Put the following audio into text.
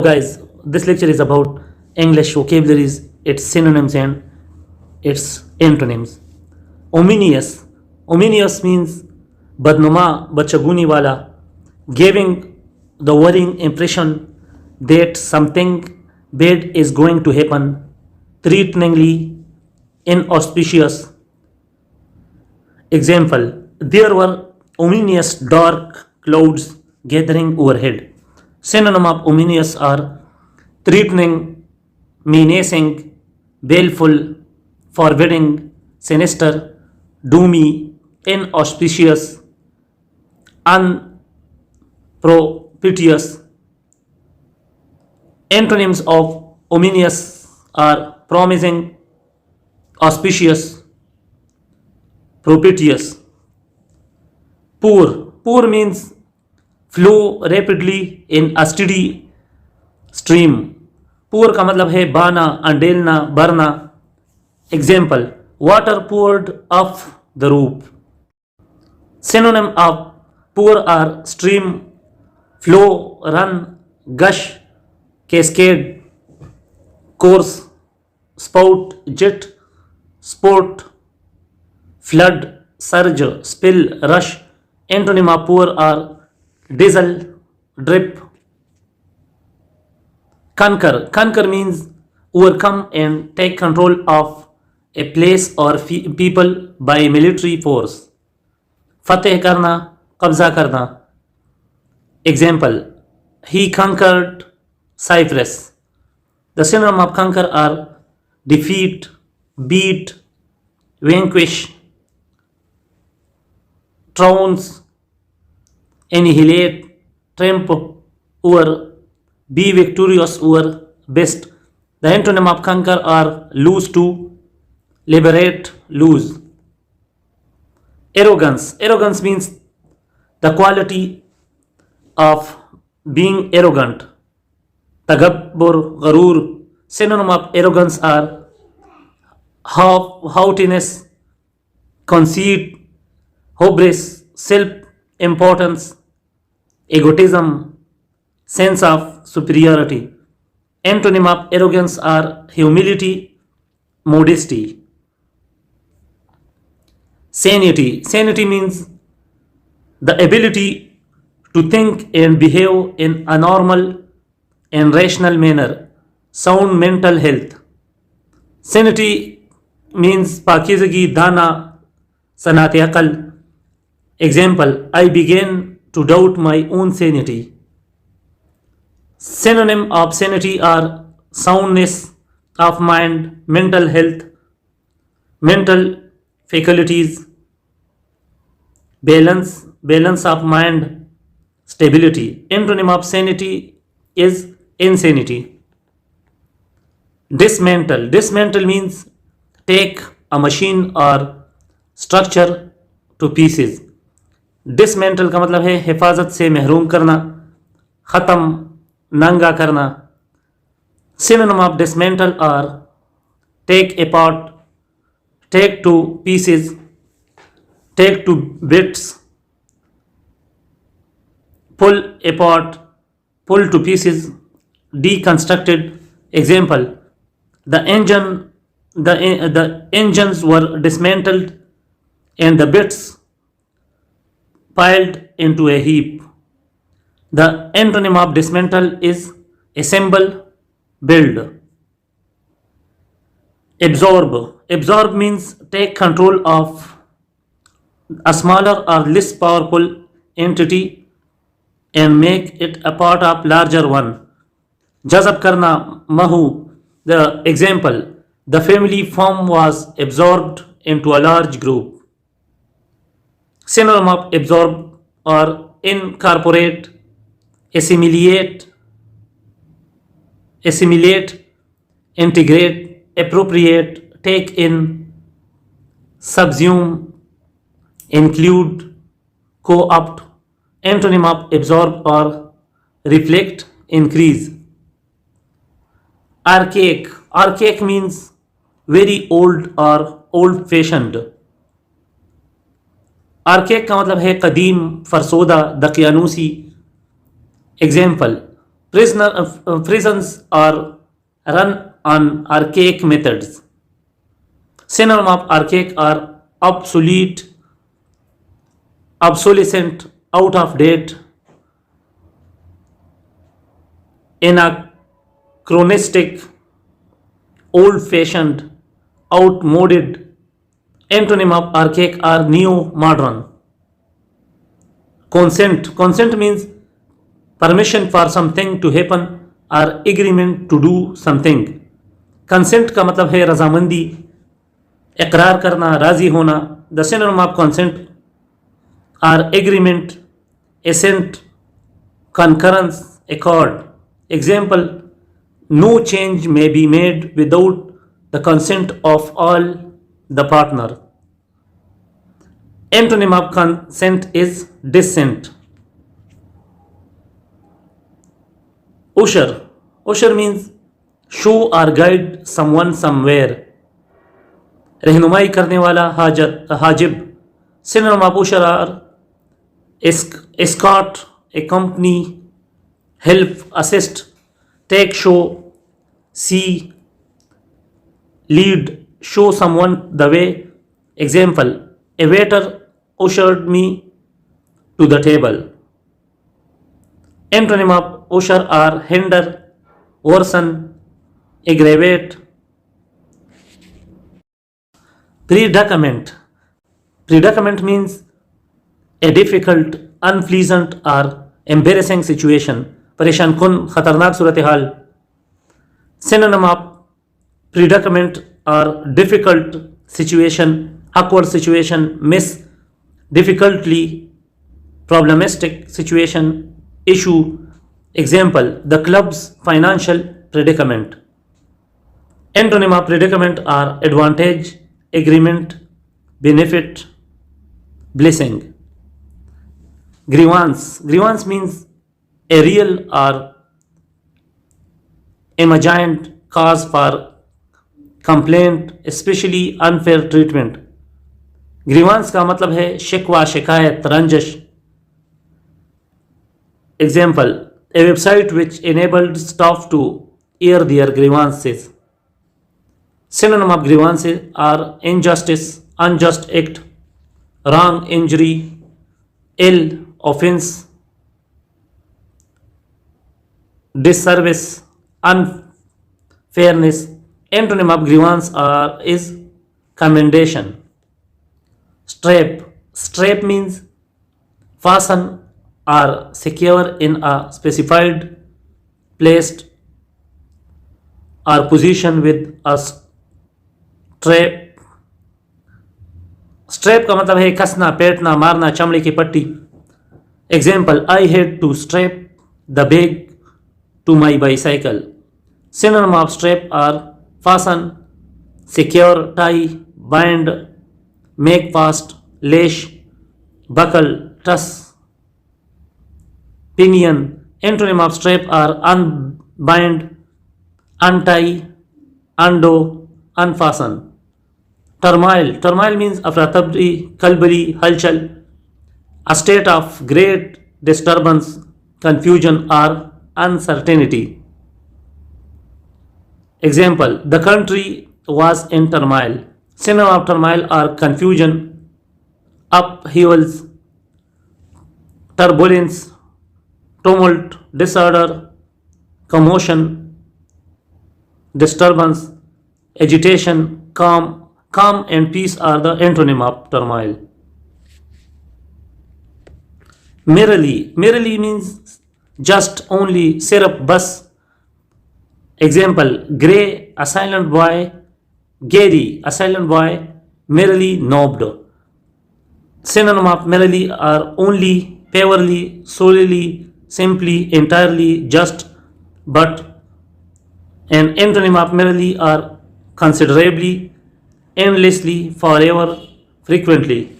guys, this lecture is about English vocabularies, its synonyms and its antonyms. Ominous. Ominous means badnuma, bachaguni wala, giving the worrying impression that something bad is going to happen, threateningly inauspicious. Example: there were ominous dark clouds gathering overhead. Synonym of ominous are threatening, menacing, baleful, forbidding, sinister, doomy, inauspicious, unpropitious. Antonyms of ominous are promising, auspicious, propitious. Poor. Poor means flow rapidly in a steady stream. Pour का मतलब है बहाना, अंडेलना, भरना. Example: water poured off the roof. Synonym of pour are stream, flow, run, gush, cascade, course, spout, jet, sport, flood, surge, spill, rush. Antonym of pour are diesel, drip. Conquer. Conquer means overcome and take control of a place or people by military force. फतेह करना, कब्जा करना. Example: he conquered Cyprus. The synonym of conquer are defeat, beat, vanquish, trounce, annihilate, triumph over, be victorious over, best. The antonym of conquer are lose to, liberate, lose. Arrogance. Arrogance means the quality of being arrogant. Tagabbur, gharur. Synonym of arrogance are haughtiness, conceit, hubris, self-importance, egotism, sense of superiority. Antonym of arrogance are humility, modesty. Sanity. Sanity means the ability to think and behave in a normal and rational manner. Sound mental health. Sanity means pakizagi, dana, sanat aqal. Example: I began to doubt my own sanity. Synonym of sanity are soundness of mind, mental health, mental faculties, balance of mind, stability. Antonym of sanity is insanity. Dismantle. Dismantle means take a machine or structure to pieces. Dismantle का मतलब है हिफाजत से महरूम करना, ख़त्म, नंगा करना. Synonym of dismantle are take apart, take to pieces, take to bits, pull apart, pull to pieces, deconstructed. Example: the engines were dismantled and the bits piled into a heap. The antonym of dismantle is assemble, build. Absorb. Absorb means take control of a smaller or less powerful entity and make it a part of larger one. Jazab karna, mahu. The example: the family form was absorbed into a large group. Synonym of absorb or incorporate, assimilate, integrate, appropriate, take in, subsume, include, co-opt. Antonym of absorb or reflect, increase. Archaic. Archaic means very old or old fashioned. Archaic का मतलब है कदीम, फरसोदा, दकियानूसी. Example: Prisons are run on archaic methods. Synonym of archaic are obsolete, obsolescent, out of date, anachronistic, old fashioned, outmoded. Antonym of archaic are neo modern. Consent means permission for something to happen or agreement to do something. Consent का मतलब है रजामंदी, इकरार करना, राजी होना. The synonym of consent are agreement, assent, concurrence, accord. Example: no change may be made without the consent of all the partner. Antonym of consent is dissent. Usher means show or guide someone somewhere. रहनुमाई करने वाला, हाजिब. Synonym of usher are escort, accompany, help, assist, take, show, see, lead, show someone the way. Example: a waiter ushered me to the table. Antonym of usher are hinder, worsen, aggravate. Predicament means a difficult, unpleasant or embarrassing situation. परेशान कुन, खतरनाक सूरत हाल. Synonym of predicament are difficult situation, awkward situation, miss, difficultly, problematic situation, issue. Example: the club's financial predicament. Antonym of predicament are advantage, agreement, benefit, blessing. Grievance means a real or imagined cause for complaint, especially unfair treatment. Grievance का मतलब है शिकवा, शिकायत, रंजिश. Example: a website which enabled staff to air their grievances. Synonym of grievances are injustice, unjust act, wrong, injury, ill, offense, disservice, unfairness. Antonym of grievance is commendation. Strap means fasten or secure in a specified place or position with a strap. Strap का मतलब है कसना, पेटना, मारना, चमड़े की पट्टी. Example: I had to strap the bag to my bicycle. Synonym of strap are fasten, secure, tie, bind, make fast, lash, buckle, truss, pinion. Antonym of strap are unbind, untie, undo, unfasten. Turmoil means अफरा-तफरी, खलबली, हलचल. A state of great disturbance, confusion or uncertainty. Example: the country was in turmoil. Synonym of turmoil are confusion, upheavals, turbulence, tumult, disorder, commotion, disturbance, agitation, calm. Calm and peace are the antonym of turmoil. Merrily means just, only, syrup, bus. Example: Gray, a silent boy. Gary, a silent boy, merrily nobbed. Synonym of merrily are only, purely, solely, simply, entirely, just, but. And antonym of merrily are considerably, endlessly, forever, frequently.